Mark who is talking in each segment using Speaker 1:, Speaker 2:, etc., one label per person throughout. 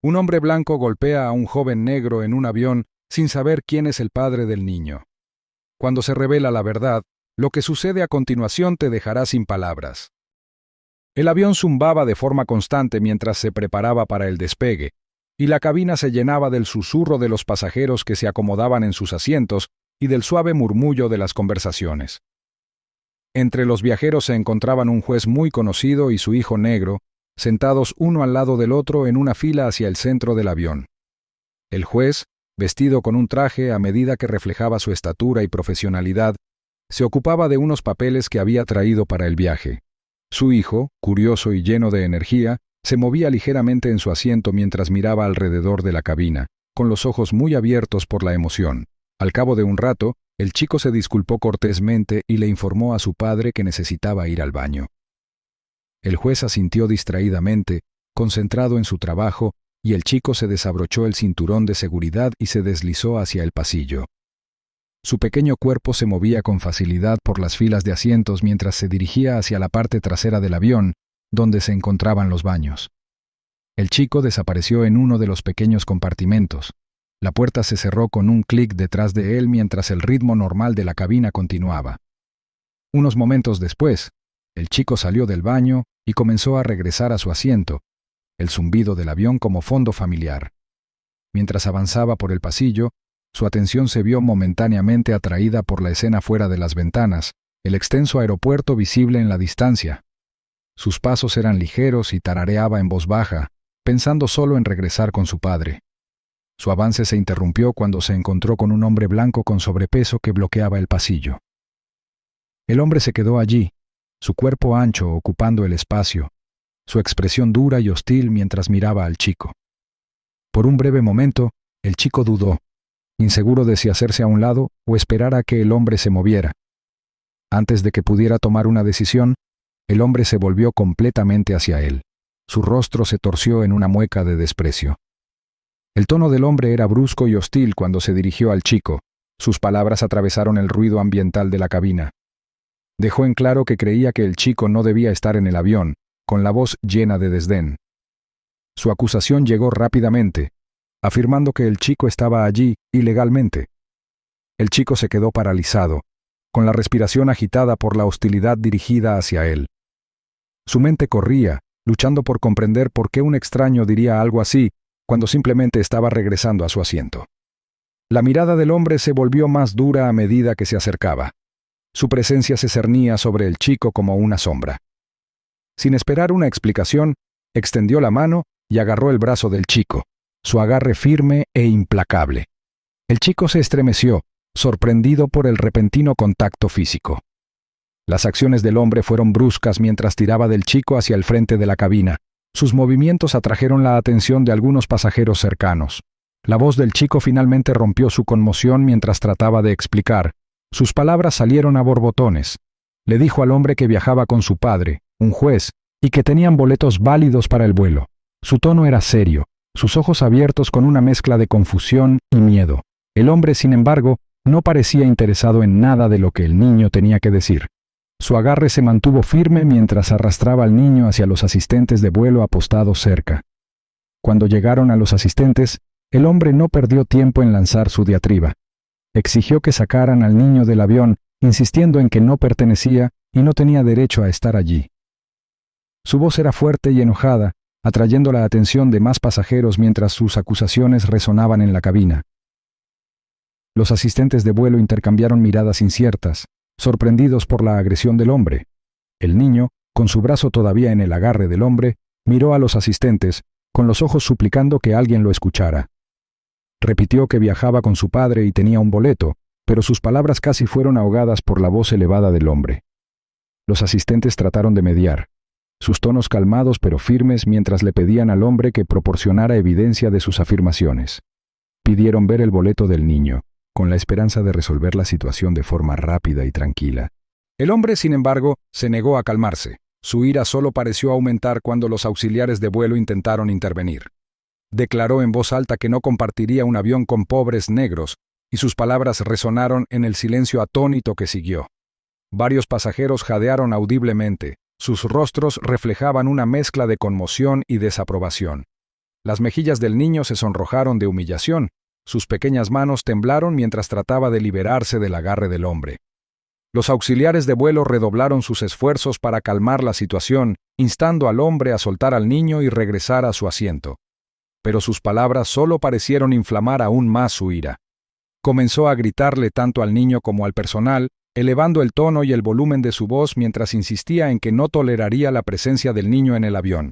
Speaker 1: Un hombre blanco golpea a un joven negro en un avión sin saber quién es el padre del niño. Cuando se revela la verdad, lo que sucede a continuación te dejará sin palabras. El avión zumbaba de forma constante mientras se preparaba para el despegue, y la cabina se llenaba del susurro de los pasajeros que se acomodaban en sus asientos y del suave murmullo de las conversaciones. Entre los viajeros se encontraban un juez muy conocido y su hijo negro, sentados uno al lado del otro en una fila hacia el centro del avión. El juez, vestido con un traje a medida que reflejaba su estatura y profesionalidad, se ocupaba de unos papeles que había traído para el viaje. Su hijo, curioso y lleno de energía, se movía ligeramente en su asiento mientras miraba alrededor de la cabina, con los ojos muy abiertos por la emoción. Al cabo de un rato, el chico se disculpó cortésmente y le informó a su padre que necesitaba ir al baño. El juez asintió distraídamente, concentrado en su trabajo, y el chico se desabrochó el cinturón de seguridad y se deslizó hacia el pasillo. Su pequeño cuerpo se movía con facilidad por las filas de asientos mientras se dirigía hacia la parte trasera del avión, donde se encontraban los baños. El chico desapareció en uno de los pequeños compartimentos. La puerta se cerró con un clic detrás de él mientras el ritmo normal de la cabina continuaba. Unos momentos después, el chico salió del baño y comenzó a regresar a su asiento, el zumbido del avión como fondo familiar. Mientras avanzaba por el pasillo, su atención se vio momentáneamente atraída por la escena fuera de las ventanas, el extenso aeropuerto visible en la distancia. Sus pasos eran ligeros y tarareaba en voz baja, pensando solo en regresar con su padre. Su avance se interrumpió cuando se encontró con un hombre blanco con sobrepeso que bloqueaba el pasillo. El hombre se quedó allí, su cuerpo ancho ocupando el espacio, su expresión dura y hostil mientras miraba al chico. Por un breve momento, el chico dudó, inseguro de si hacerse a un lado o esperar a que el hombre se moviera. Antes de que pudiera tomar una decisión, el hombre se volvió completamente hacia él. Su rostro se torció en una mueca de desprecio. El tono del hombre era brusco y hostil cuando se dirigió al chico. Sus palabras atravesaron el ruido ambiental de la cabina. Dejó en claro que creía que el chico no debía estar en el avión, con la voz llena de desdén. Su acusación llegó rápidamente, afirmando que el chico estaba allí ilegalmente. El chico se quedó paralizado, con la respiración agitada por la hostilidad dirigida hacia él. Su mente corría, luchando por comprender por qué un extraño diría algo así, cuando simplemente estaba regresando a su asiento. La mirada del hombre se volvió más dura a medida que se acercaba. Su presencia se cernía sobre el chico como una sombra. Sin esperar una explicación, extendió la mano y agarró el brazo del chico, su agarre firme e implacable. El chico se estremeció, sorprendido por el repentino contacto físico. Las acciones del hombre fueron bruscas mientras tiraba del chico hacia el frente de la cabina. Sus movimientos atrajeron la atención de algunos pasajeros cercanos. La voz del chico finalmente rompió su conmoción mientras trataba de explicar. Sus palabras salieron a borbotones. Le dijo al hombre que viajaba con su padre, un juez, y que tenían boletos válidos para el vuelo. Su tono era serio, sus ojos abiertos con una mezcla de confusión y miedo. El hombre, sin embargo, no parecía interesado en nada de lo que el niño tenía que decir. Su agarre se mantuvo firme mientras arrastraba al niño hacia los asistentes de vuelo apostados cerca. Cuando llegaron a los asistentes, el hombre no perdió tiempo en lanzar su diatriba. Exigió que sacaran al niño del avión, insistiendo en que no pertenecía y no tenía derecho a estar allí. Su voz era fuerte y enojada, atrayendo la atención de más pasajeros mientras sus acusaciones resonaban en la cabina. Los asistentes de vuelo intercambiaron miradas inciertas, sorprendidos por la agresión del hombre. El niño, con su brazo todavía en el agarre del hombre, miró a los asistentes, con los ojos suplicando que alguien lo escuchara. Repitió que viajaba con su padre y tenía un boleto, pero sus palabras casi fueron ahogadas por la voz elevada del hombre. Los asistentes trataron de mediar, sus tonos calmados pero firmes mientras le pedían al hombre que proporcionara evidencia de sus afirmaciones. Pidieron ver el boleto del niño, con la esperanza de resolver la situación de forma rápida y tranquila. El hombre, sin embargo, se negó a calmarse. Su ira solo pareció aumentar cuando los auxiliares de vuelo intentaron intervenir. Declaró en voz alta que no compartiría un avión con pobres negros, y sus palabras resonaron en el silencio atónito que siguió. Varios pasajeros jadearon audiblemente. Sus rostros reflejaban una mezcla de conmoción y desaprobación. Las mejillas del niño se sonrojaron de humillación, sus pequeñas manos temblaron mientras trataba de liberarse del agarre del hombre. Los auxiliares de vuelo redoblaron sus esfuerzos para calmar la situación, instando al hombre a soltar al niño y regresar a su asiento. Pero sus palabras solo parecieron inflamar aún más su ira. Comenzó a gritarle tanto al niño como al personal, elevando el tono y el volumen de su voz mientras insistía en que no toleraría la presencia del niño en el avión.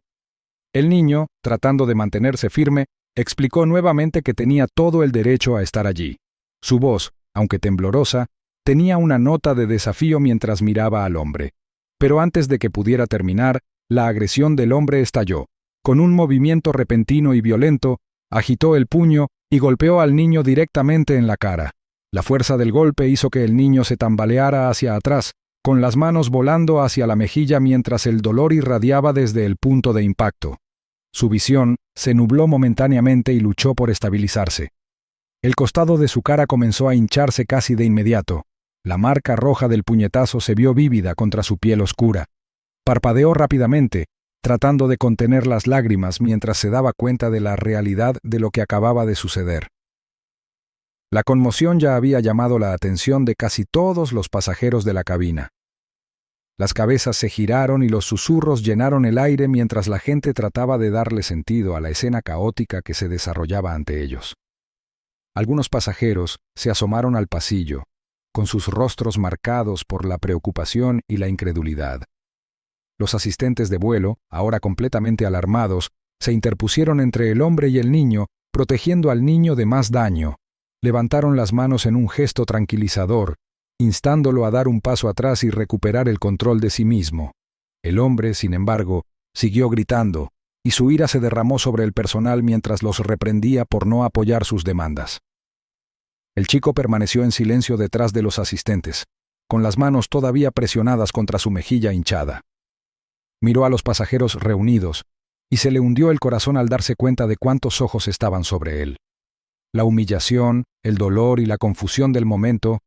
Speaker 1: El niño, tratando de mantenerse firme, explicó nuevamente que tenía todo el derecho a estar allí. Su voz, aunque temblorosa, tenía una nota de desafío mientras miraba al hombre. Pero antes de que pudiera terminar, la agresión del hombre estalló. Con un movimiento repentino y violento, agitó el puño y golpeó al niño directamente en la cara. La fuerza del golpe hizo que el niño se tambaleara hacia atrás, con las manos volando hacia la mejilla mientras el dolor irradiaba desde el punto de impacto. Su visión se nubló momentáneamente y luchó por estabilizarse. El costado de su cara comenzó a hincharse casi de inmediato. La marca roja del puñetazo se vio vívida contra su piel oscura. Parpadeó rápidamente, tratando de contener las lágrimas mientras se daba cuenta de la realidad de lo que acababa de suceder. La conmoción ya había llamado la atención de casi todos los pasajeros de la cabina. Las cabezas se giraron y los susurros llenaron el aire mientras la gente trataba de darle sentido a la escena caótica que se desarrollaba ante ellos. Algunos pasajeros se asomaron al pasillo, con sus rostros marcados por la preocupación y la incredulidad. Los asistentes de vuelo, ahora completamente alarmados, se interpusieron entre el hombre y el niño, protegiendo al niño de más daño. Levantaron las manos en un gesto tranquilizador, instándolo a dar un paso atrás y recuperar el control de sí mismo. El hombre, sin embargo, siguió gritando, y su ira se derramó sobre el personal mientras los reprendía por no apoyar sus demandas. El chico permaneció en silencio detrás de los asistentes, con las manos todavía presionadas contra su mejilla hinchada. Miró a los pasajeros reunidos, y se le hundió el corazón al darse cuenta de cuántos ojos estaban sobre él. La humillación, el dolor y la confusión del momento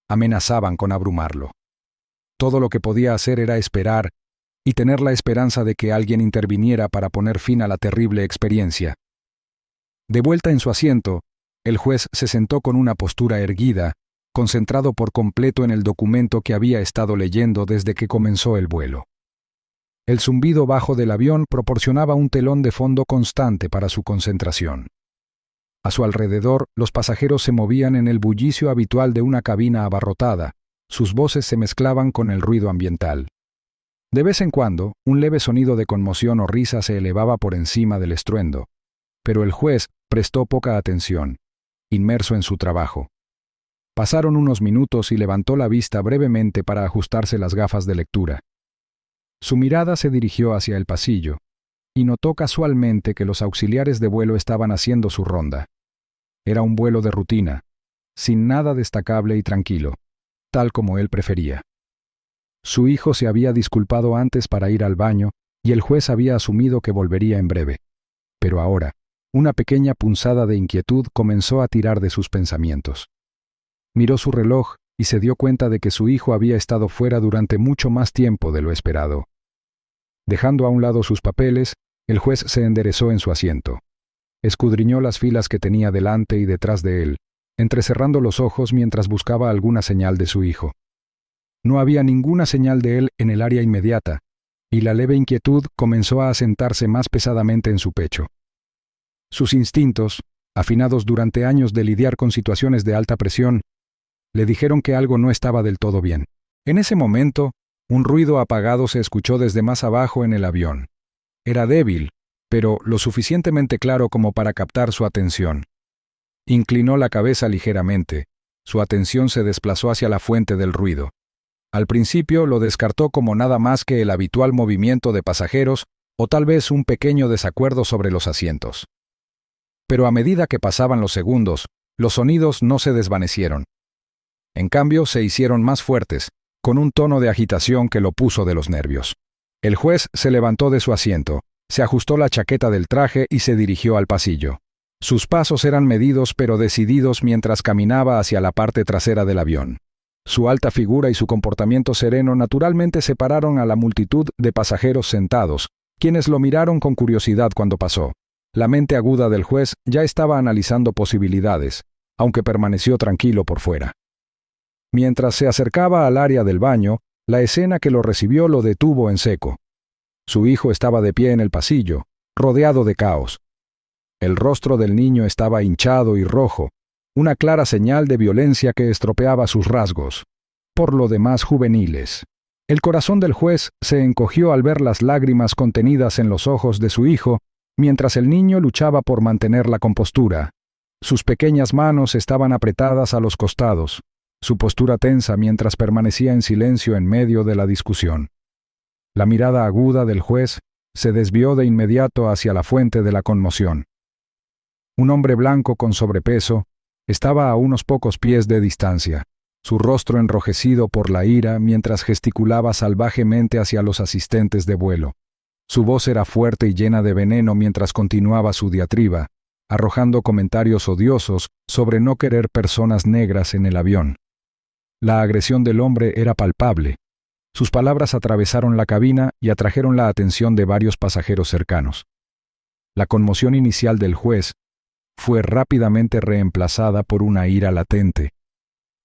Speaker 1: amenazaban con abrumarlo. Todo lo que podía hacer era esperar y tener la esperanza de que alguien interviniera para poner fin a la terrible experiencia. De vuelta en su asiento, el juez se sentó con una postura erguida, concentrado por completo en el documento que había estado leyendo desde que comenzó el vuelo. El zumbido bajo del avión proporcionaba un telón de fondo constante para su concentración. A su alrededor, los pasajeros se movían en el bullicio habitual de una cabina abarrotada, sus voces se mezclaban con el ruido ambiental. De vez en cuando, un leve sonido de conmoción o risa se elevaba por encima del estruendo, pero el juez prestó poca atención, inmerso en su trabajo. Pasaron unos minutos y levantó la vista brevemente para ajustarse las gafas de lectura. Su mirada se dirigió hacia el pasillo, y notó casualmente que los auxiliares de vuelo estaban haciendo su ronda. Era un vuelo de rutina, sin nada destacable y tranquilo, tal como él prefería. Su hijo se había disculpado antes para ir al baño y el juez había asumido que volvería en breve. Pero ahora, una pequeña punzada de inquietud comenzó a tirar de sus pensamientos. Miró su reloj y se dio cuenta de que su hijo había estado fuera durante mucho más tiempo de lo esperado. Dejando a un lado sus papeles, el juez se enderezó en su asiento. Escudriñó las filas que tenía delante y detrás de él, entrecerrando los ojos mientras buscaba alguna señal de su hijo. No había ninguna señal de él en el área inmediata, y la leve inquietud comenzó a asentarse más pesadamente en su pecho. Sus instintos, afinados durante años de lidiar con situaciones de alta presión, le dijeron que algo no estaba del todo bien. En ese momento, un ruido apagado se escuchó desde más abajo en el avión. Era débil, pero lo suficientemente claro como para captar su atención. Inclinó la cabeza ligeramente. Su atención se desplazó hacia la fuente del ruido. Al principio lo descartó como nada más que el habitual movimiento de pasajeros o tal vez un pequeño desacuerdo sobre los asientos. Pero a medida que pasaban los segundos, los sonidos no se desvanecieron. En cambio, se hicieron más fuertes, con un tono de agitación que lo puso de los nervios. El juez se levantó de su asiento, se ajustó la chaqueta del traje y se dirigió al pasillo. Sus pasos eran medidos pero decididos mientras caminaba hacia la parte trasera del avión. Su alta figura y su comportamiento sereno naturalmente separaron a la multitud de pasajeros sentados, quienes lo miraron con curiosidad cuando pasó. La mente aguda del juez ya estaba analizando posibilidades, aunque permaneció tranquilo por fuera. Mientras se acercaba al área del baño, la escena que lo recibió lo detuvo en seco. Su hijo estaba de pie en el pasillo, rodeado de caos. El rostro del niño estaba hinchado y rojo, una clara señal de violencia que estropeaba sus rasgos, por lo demás juveniles. El corazón del juez se encogió al ver las lágrimas contenidas en los ojos de su hijo, mientras el niño luchaba por mantener la compostura. Sus pequeñas manos estaban apretadas a los costados, su postura tensa mientras permanecía en silencio en medio de la discusión. La mirada aguda del juez se desvió de inmediato hacia la fuente de la conmoción. Un hombre blanco con sobrepeso estaba a unos pocos pies de distancia, su rostro enrojecido por la ira mientras gesticulaba salvajemente hacia los asistentes de vuelo. Su voz era fuerte y llena de veneno mientras continuaba su diatriba, arrojando comentarios odiosos sobre no querer personas negras en el avión. La agresión del hombre era palpable. Sus palabras atravesaron la cabina y atrajeron la atención de varios pasajeros cercanos. La conmoción inicial del juez fue rápidamente reemplazada por una ira latente.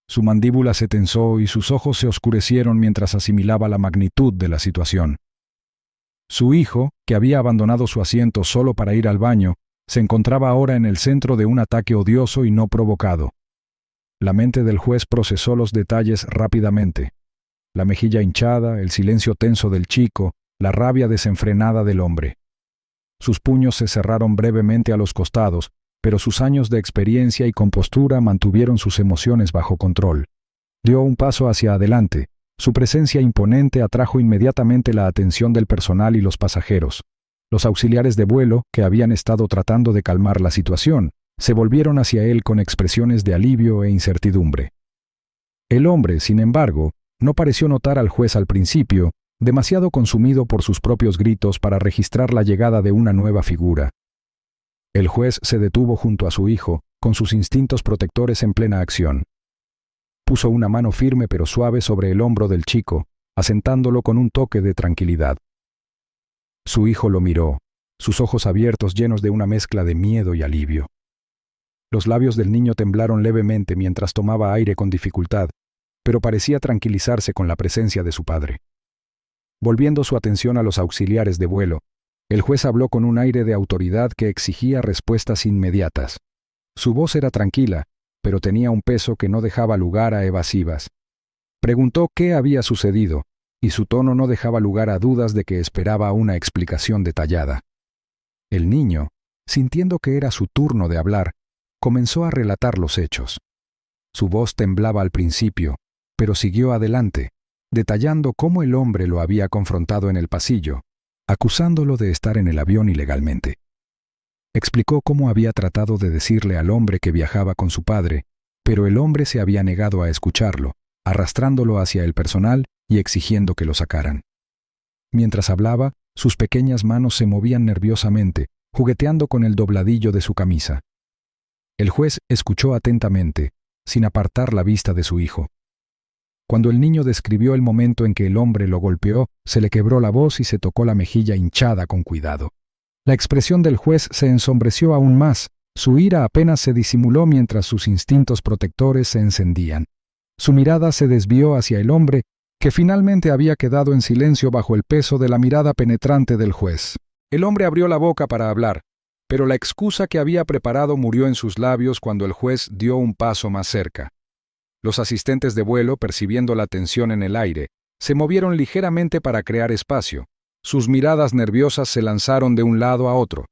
Speaker 1: Su mandíbula se tensó y sus ojos se oscurecieron mientras asimilaba la magnitud de la situación. Su hijo, que había abandonado su asiento solo para ir al baño, se encontraba ahora en el centro de un ataque odioso y no provocado. La mente del juez procesó los detalles rápidamente. La mejilla hinchada, el silencio tenso del chico, la rabia desenfrenada del hombre. Sus puños se cerraron brevemente a los costados, pero sus años de experiencia y compostura mantuvieron sus emociones bajo control. Dio un paso hacia adelante. Su presencia imponente atrajo inmediatamente la atención del personal y los pasajeros. Los auxiliares de vuelo, que habían estado tratando de calmar la situación, se volvieron hacia él con expresiones de alivio e incertidumbre. El hombre, sin embargo, no pareció notar al juez al principio, demasiado consumido por sus propios gritos para registrar la llegada de una nueva figura. El juez se detuvo junto a su hijo, con sus instintos protectores en plena acción. Puso una mano firme pero suave sobre el hombro del chico, asentándolo con un toque de tranquilidad. Su hijo lo miró, sus ojos abiertos llenos de una mezcla de miedo y alivio. Los labios del niño temblaron levemente mientras tomaba aire con dificultad, pero parecía tranquilizarse con la presencia de su padre. Volviendo su atención a los auxiliares de vuelo, el juez habló con un aire de autoridad que exigía respuestas inmediatas. Su voz era tranquila, pero tenía un peso que no dejaba lugar a evasivas. Preguntó qué había sucedido, y su tono no dejaba lugar a dudas de que esperaba una explicación detallada. El niño, sintiendo que era su turno de hablar, comenzó a relatar los hechos. Su voz temblaba al principio, pero siguió adelante, detallando cómo el hombre lo había confrontado en el pasillo, acusándolo de estar en el avión ilegalmente. Explicó cómo había tratado de decirle al hombre que viajaba con su padre, pero el hombre se había negado a escucharlo, arrastrándolo hacia el personal y exigiendo que lo sacaran. Mientras hablaba, sus pequeñas manos se movían nerviosamente, jugueteando con el dobladillo de su camisa. El juez escuchó atentamente, sin apartar la vista de su hijo. Cuando el niño describió el momento en que el hombre lo golpeó, se le quebró la voz y se tocó la mejilla hinchada con cuidado. La expresión del juez se ensombreció aún más, su ira apenas se disimuló mientras sus instintos protectores se encendían. Su mirada se desvió hacia el hombre, que finalmente había quedado en silencio bajo el peso de la mirada penetrante del juez. El hombre abrió la boca para hablar, pero la excusa que había preparado murió en sus labios cuando el juez dio un paso más cerca. Los asistentes de vuelo, percibiendo la tensión en el aire, se movieron ligeramente para crear espacio. Sus miradas nerviosas se lanzaron de un lado a otro.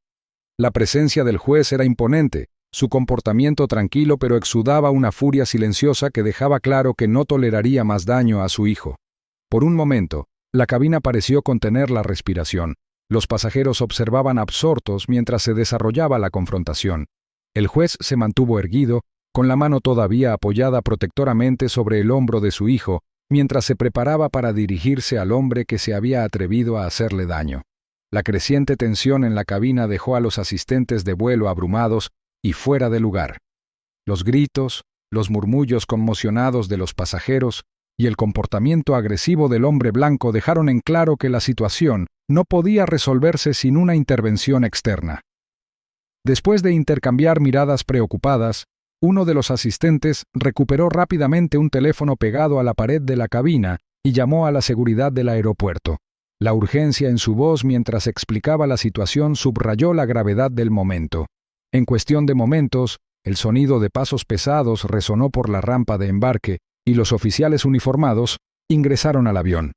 Speaker 1: La presencia del juez era imponente, su comportamiento tranquilo pero exudaba una furia silenciosa que dejaba claro que no toleraría más daño a su hijo. Por un momento, la cabina pareció contener la respiración. Los pasajeros observaban absortos mientras se desarrollaba la confrontación. El juez se mantuvo erguido, con la mano todavía apoyada protectoramente sobre el hombro de su hijo, mientras se preparaba para dirigirse al hombre que se había atrevido a hacerle daño. La creciente tensión en la cabina dejó a los asistentes de vuelo abrumados y fuera de lugar. Los gritos, los murmullos conmocionados de los pasajeros y el comportamiento agresivo del hombre blanco dejaron en claro que la situación no podía resolverse sin una intervención externa. Después de intercambiar miradas preocupadas, uno de los asistentes recuperó rápidamente un teléfono pegado a la pared de la cabina y llamó a la seguridad del aeropuerto. La urgencia en su voz mientras explicaba la situación subrayó la gravedad del momento. En cuestión de momentos, el sonido de pasos pesados resonó por la rampa de embarque y los oficiales uniformados ingresaron al avión.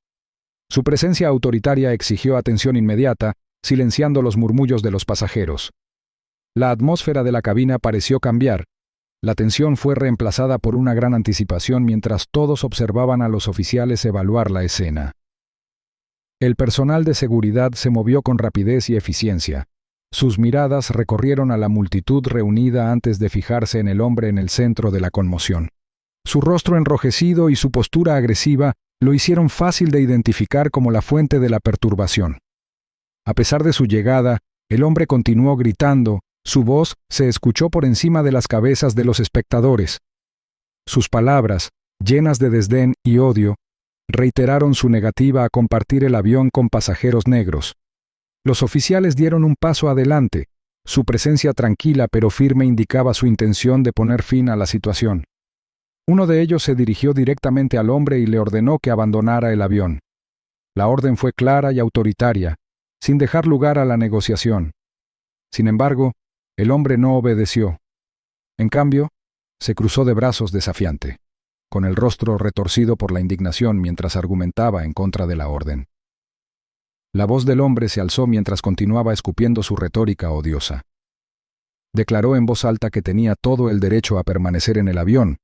Speaker 1: Su presencia autoritaria exigió atención inmediata, silenciando los murmullos de los pasajeros. La atmósfera de la cabina pareció cambiar. La tensión fue reemplazada por una gran anticipación mientras todos observaban a los oficiales evaluar la escena. El personal de seguridad se movió con rapidez y eficiencia. Sus miradas recorrieron a la multitud reunida antes de fijarse en el hombre en el centro de la conmoción. Su rostro enrojecido y su postura agresiva lo hicieron fácil de identificar como la fuente de la perturbación. A pesar de su llegada, el hombre continuó gritando. Su voz se escuchó por encima de las cabezas de los espectadores. Sus palabras, llenas de desdén y odio, reiteraron su negativa a compartir el avión con pasajeros negros. Los oficiales dieron un paso adelante. Su presencia tranquila pero firme indicaba su intención de poner fin a la situación. Uno de ellos se dirigió directamente al hombre y le ordenó que abandonara el avión. La orden fue clara y autoritaria, sin dejar lugar a la negociación. Sin embargo, el hombre no obedeció. En cambio, se cruzó de brazos desafiante, con el rostro retorcido por la indignación mientras argumentaba en contra de la orden. La voz del hombre se alzó mientras continuaba escupiendo su retórica odiosa. Declaró en voz alta que tenía todo el derecho a permanecer en el avión,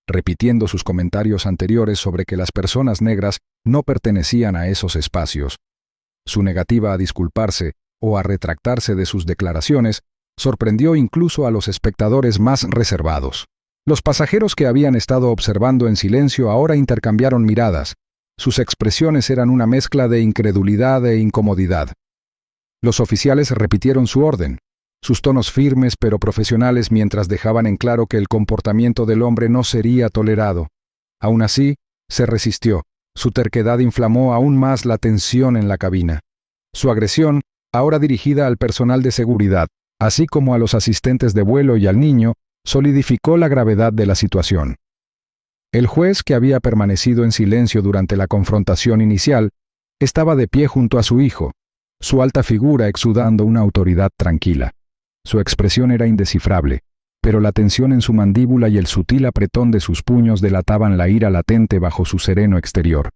Speaker 1: repitiendo sus comentarios anteriores sobre que las personas negras no pertenecían a esos espacios. Su negativa a disculparse o a retractarse de sus declaraciones sorprendió incluso a los espectadores más reservados. Los pasajeros que habían estado observando en silencio ahora intercambiaron miradas. Sus expresiones eran una mezcla de incredulidad e incomodidad. Los oficiales repitieron su orden, sus tonos firmes pero profesionales mientras dejaban en claro que el comportamiento del hombre no sería tolerado. Aún así, se resistió. Su terquedad inflamó aún más la tensión en la cabina. Su agresión, ahora dirigida al personal de seguridad, así como a los asistentes de vuelo y al niño, solidificó la gravedad de la situación. El juez, que había permanecido en silencio durante la confrontación inicial, estaba de pie junto a su hijo, su alta figura exudando una autoridad tranquila. Su expresión era indescifrable, pero la tensión en su mandíbula y el sutil apretón de sus puños delataban la ira latente bajo su sereno exterior.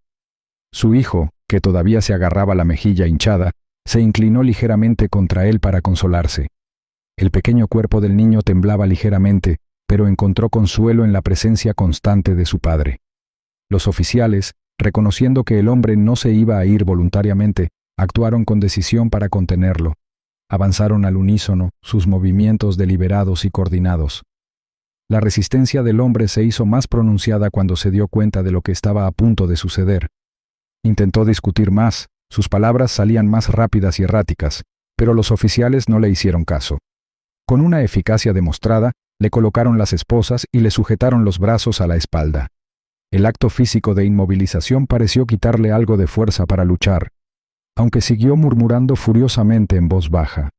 Speaker 1: Su hijo, que todavía se agarraba la mejilla hinchada, se inclinó ligeramente contra él para consolarse. El pequeño cuerpo del niño temblaba ligeramente, pero encontró consuelo en la presencia constante de su padre. Los oficiales, reconociendo que el hombre no se iba a ir voluntariamente, actuaron con decisión para contenerlo. Avanzaron al unísono, sus movimientos deliberados y coordinados. La resistencia del hombre se hizo más pronunciada cuando se dio cuenta de lo que estaba a punto de suceder. Intentó discutir más, sus palabras salían más rápidas y erráticas, pero los oficiales no le hicieron caso. Con una eficacia demostrada, le colocaron las esposas y le sujetaron los brazos a la espalda. El acto físico de inmovilización pareció quitarle algo de fuerza para luchar, aunque siguió murmurando furiosamente en voz baja.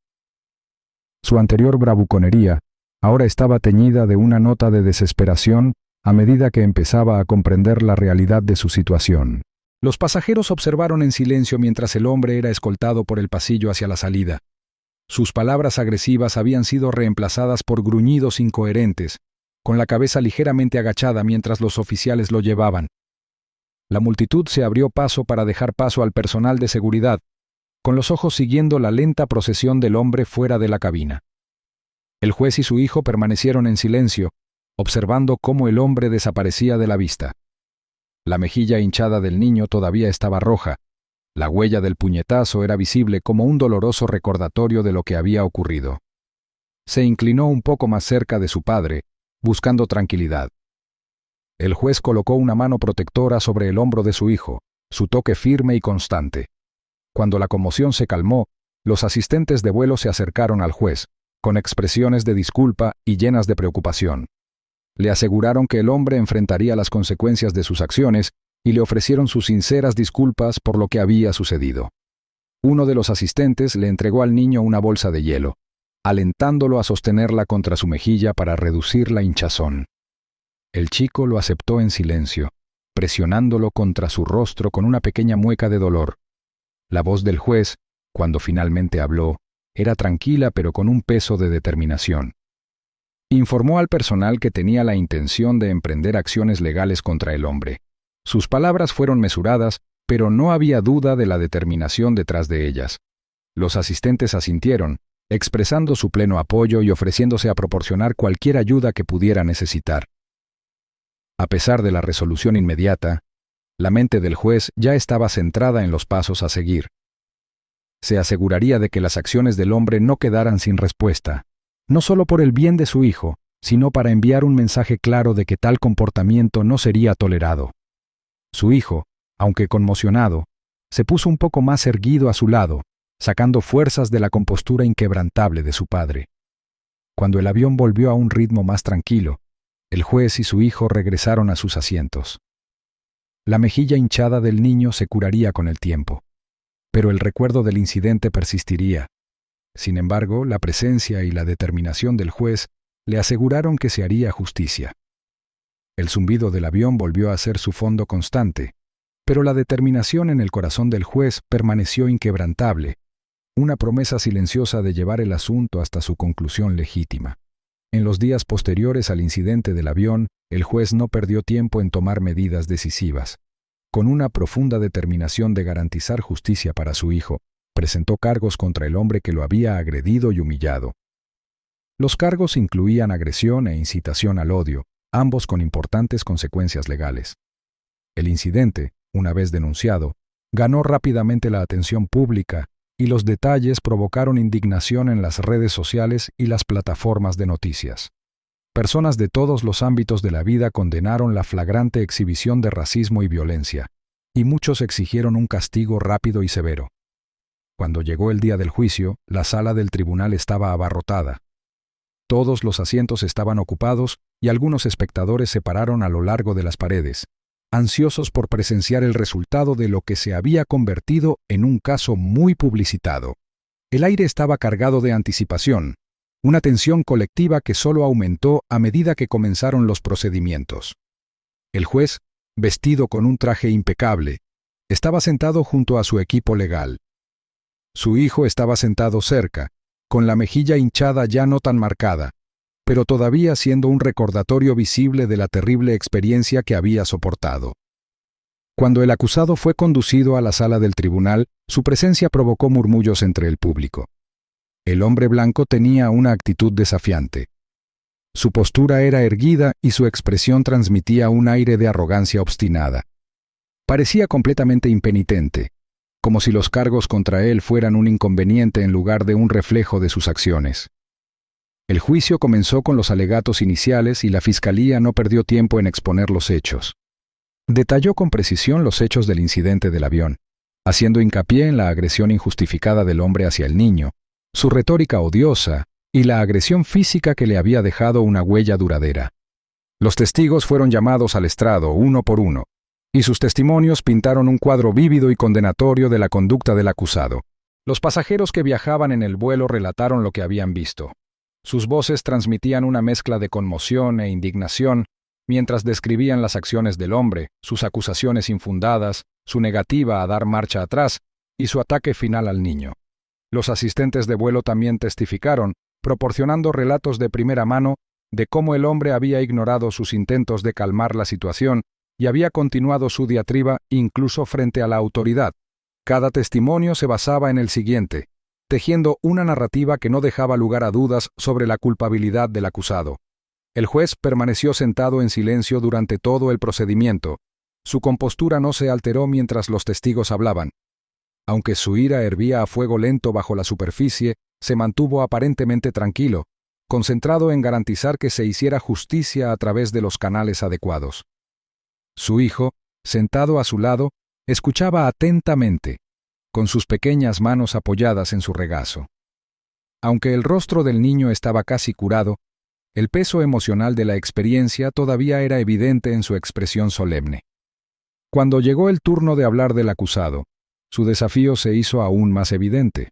Speaker 1: Su anterior bravuconería ahora estaba teñida de una nota de desesperación a medida que empezaba a comprender la realidad de su situación. Los pasajeros observaron en silencio mientras el hombre era escoltado por el pasillo hacia la salida. Sus palabras agresivas habían sido reemplazadas por gruñidos incoherentes, con la cabeza ligeramente agachada mientras los oficiales lo llevaban. La multitud se abrió paso para dejar paso al personal de seguridad, con los ojos siguiendo la lenta procesión del hombre fuera de la cabina. El juez y su hijo permanecieron en silencio, observando cómo el hombre desaparecía de la vista. La mejilla hinchada del niño todavía estaba roja. La huella del puñetazo era visible como un doloroso recordatorio de lo que había ocurrido. Se inclinó un poco más cerca de su padre, buscando tranquilidad. El juez colocó una mano protectora sobre el hombro de su hijo, su toque firme y constante. Cuando la conmoción se calmó, los asistentes de vuelo se acercaron al juez, con expresiones de disculpa y llenas de preocupación. Le aseguraron que el hombre enfrentaría las consecuencias de sus acciones y le ofrecieron sus sinceras disculpas por lo que había sucedido. Uno de los asistentes le entregó al niño una bolsa de hielo. alentándolo a sostenerla contra su mejilla para reducir la hinchazón. El chico lo aceptó en silencio, presionándolo contra su rostro con una pequeña mueca de dolor. La voz del juez, cuando finalmente habló, era tranquila pero con un peso de determinación. Informó al personal que tenía la intención de emprender acciones legales contra el hombre. Sus palabras fueron mesuradas, pero no había duda de la determinación detrás de ellas. Los asistentes asintieron, expresando su pleno apoyo y ofreciéndose a proporcionar cualquier ayuda que pudiera necesitar. A pesar de la resolución inmediata, la mente del juez ya estaba centrada en los pasos a seguir. Se aseguraría de que las acciones del hombre no quedaran sin respuesta, no solo por el bien de su hijo, sino para enviar un mensaje claro de que tal comportamiento no sería tolerado. Su hijo, aunque conmocionado, se puso un poco más erguido a su lado, sacando fuerzas de la compostura inquebrantable de su padre. Cuando el avión volvió a un ritmo más tranquilo, el juez y su hijo regresaron a sus asientos. La mejilla hinchada del niño se curaría con el tiempo, pero el recuerdo del incidente persistiría. Sin embargo, la presencia y la determinación del juez le aseguraron que se haría justicia. El zumbido del avión volvió a ser su fondo constante, pero la determinación en el corazón del juez permaneció inquebrantable, una promesa silenciosa de llevar el asunto hasta su conclusión legítima. En los días posteriores al incidente del avión, el juez no perdió tiempo en tomar medidas decisivas. Con una profunda determinación de garantizar justicia para su hijo, presentó cargos contra el hombre que lo había agredido y humillado. Los cargos incluían agresión e incitación al odio, ambos con importantes consecuencias legales. El incidente, una vez denunciado, ganó rápidamente la atención pública y los detalles provocaron indignación en las redes sociales y las plataformas de noticias. Personas de todos los ámbitos de la vida condenaron la flagrante exhibición de racismo y violencia, y muchos exigieron un castigo rápido y severo. Cuando llegó el día del juicio, la sala del tribunal estaba abarrotada. Todos los asientos estaban ocupados y algunos espectadores se pararon a lo largo de las paredes, ansiosos por presenciar el resultado de lo que se había convertido en un caso muy publicitado. El aire estaba cargado de anticipación, una tensión colectiva que solo aumentó a medida que comenzaron los procedimientos. El juez, vestido con un traje impecable, estaba sentado junto a su equipo legal. Su hijo estaba sentado cerca, con la mejilla hinchada ya no tan marcada, pero todavía siendo un recordatorio visible de la terrible experiencia que había soportado. Cuando el acusado fue conducido a la sala del tribunal, su presencia provocó murmullos entre el público. El hombre blanco tenía una actitud desafiante. Su postura era erguida y su expresión transmitía un aire de arrogancia obstinada. Parecía completamente impenitente, como si los cargos contra él fueran un inconveniente en lugar de un reflejo de sus acciones. El juicio comenzó con los alegatos iniciales y la fiscalía no perdió tiempo en exponer los hechos. Detalló con precisión los hechos del incidente del avión, haciendo hincapié en la agresión injustificada del hombre hacia el niño, su retórica odiosa y la agresión física que le había dejado una huella duradera. Los testigos fueron llamados al estrado uno por uno, y sus testimonios pintaron un cuadro vívido y condenatorio de la conducta del acusado. Los pasajeros que viajaban en el vuelo relataron lo que habían visto. Sus voces transmitían una mezcla de conmoción e indignación mientras describían las acciones del hombre, sus acusaciones infundadas, su negativa a dar marcha atrás y su ataque final al niño. Los asistentes de vuelo también testificaron, proporcionando relatos de primera mano de cómo el hombre había ignorado sus intentos de calmar la situación y había continuado su diatriba incluso frente a la autoridad. Cada testimonio se basaba en el siguiente, tejiendo una narrativa que no dejaba lugar a dudas sobre la culpabilidad del acusado. El juez permaneció sentado en silencio durante todo el procedimiento. Su compostura no se alteró mientras los testigos hablaban. Aunque su ira hervía a fuego lento bajo la superficie, se mantuvo aparentemente tranquilo, concentrado en garantizar que se hiciera justicia a través de los canales adecuados. Su hijo, sentado a su lado, escuchaba atentamente, con sus pequeñas manos apoyadas en su regazo. Aunque el rostro del niño estaba casi curado, el peso emocional de la experiencia todavía era evidente en su expresión solemne. Cuando llegó el turno de hablar del acusado, su desafío se hizo aún más evidente.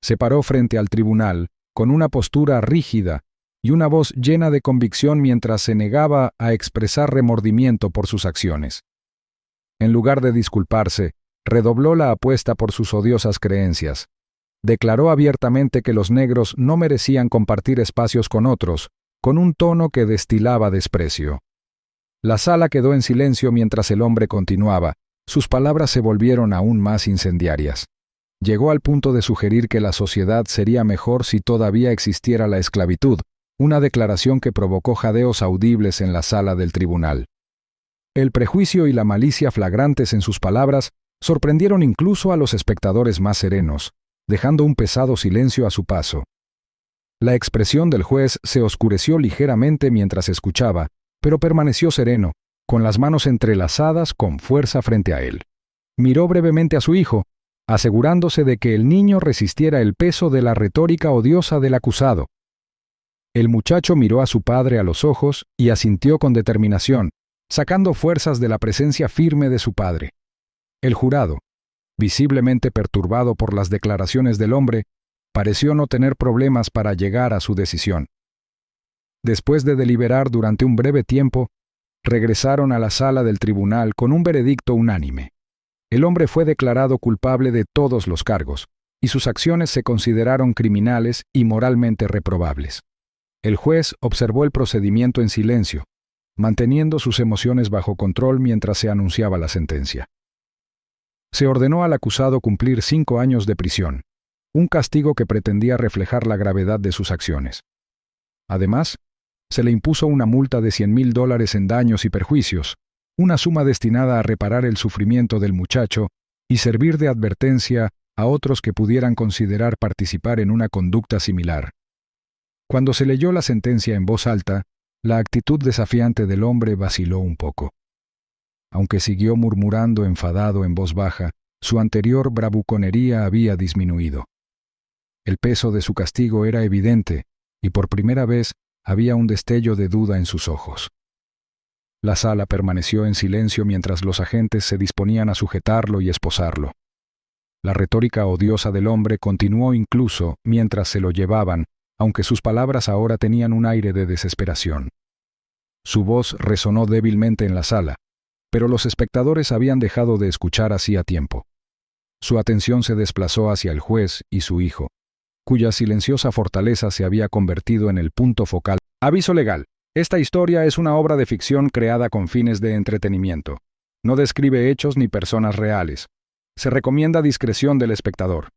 Speaker 1: Se paró frente al tribunal, con una postura rígida y una voz llena de convicción mientras se negaba a expresar remordimiento por sus acciones. En lugar de disculparse, redobló la apuesta por sus odiosas creencias. Declaró abiertamente que los negros no merecían compartir espacios con otros, con un tono que destilaba desprecio. La sala quedó en silencio mientras el hombre continuaba. Sus palabras se volvieron aún más incendiarias. Llegó al punto de sugerir que la sociedad sería mejor si todavía existiera la esclavitud, una declaración que provocó jadeos audibles en la sala del tribunal. El prejuicio y la malicia flagrantes en sus palabras sorprendieron incluso a los espectadores más serenos, dejando un pesado silencio a su paso. La expresión del juez se oscureció ligeramente mientras escuchaba, pero permaneció sereno, con las manos entrelazadas con fuerza frente a él. Miró brevemente a su hijo, asegurándose de que el niño resistiera el peso de la retórica odiosa del acusado. El muchacho miró a su padre a los ojos y asintió con determinación, sacando fuerzas de la presencia firme de su padre. El jurado, visiblemente perturbado por las declaraciones del hombre, pareció no tener problemas para llegar a su decisión. Después de deliberar durante un breve tiempo, regresaron a la sala del tribunal con un veredicto unánime. El hombre fue declarado culpable de todos los cargos, y sus acciones se consideraron criminales y moralmente reprobables. El juez observó el procedimiento en silencio, manteniendo sus emociones bajo control mientras se anunciaba la sentencia. Se ordenó al acusado cumplir 5 años de prisión, un castigo que pretendía reflejar la gravedad de sus acciones. Además, se le impuso una multa de $100,000 en daños y perjuicios, una suma destinada a reparar el sufrimiento del muchacho y servir de advertencia a otros que pudieran considerar participar en una conducta similar. Cuando se leyó la sentencia en voz alta, la actitud desafiante del hombre vaciló un poco. Aunque siguió murmurando enfadado en voz baja, su anterior bravuconería había disminuido. El peso de su castigo era evidente, y por primera vez había un destello de duda en sus ojos. La sala permaneció en silencio mientras los agentes se disponían a sujetarlo y esposarlo. La retórica odiosa del hombre continuó incluso mientras se lo llevaban, aunque sus palabras ahora tenían un aire de desesperación. Su voz resonó débilmente en la sala, pero los espectadores habían dejado de escuchar hacía tiempo. Su atención se desplazó hacia el juez y su hijo, cuya silenciosa fortaleza se había convertido en el punto focal. Aviso legal. Esta historia es una obra de ficción creada con fines de entretenimiento. No describe hechos ni personas reales. Se recomienda discreción del espectador.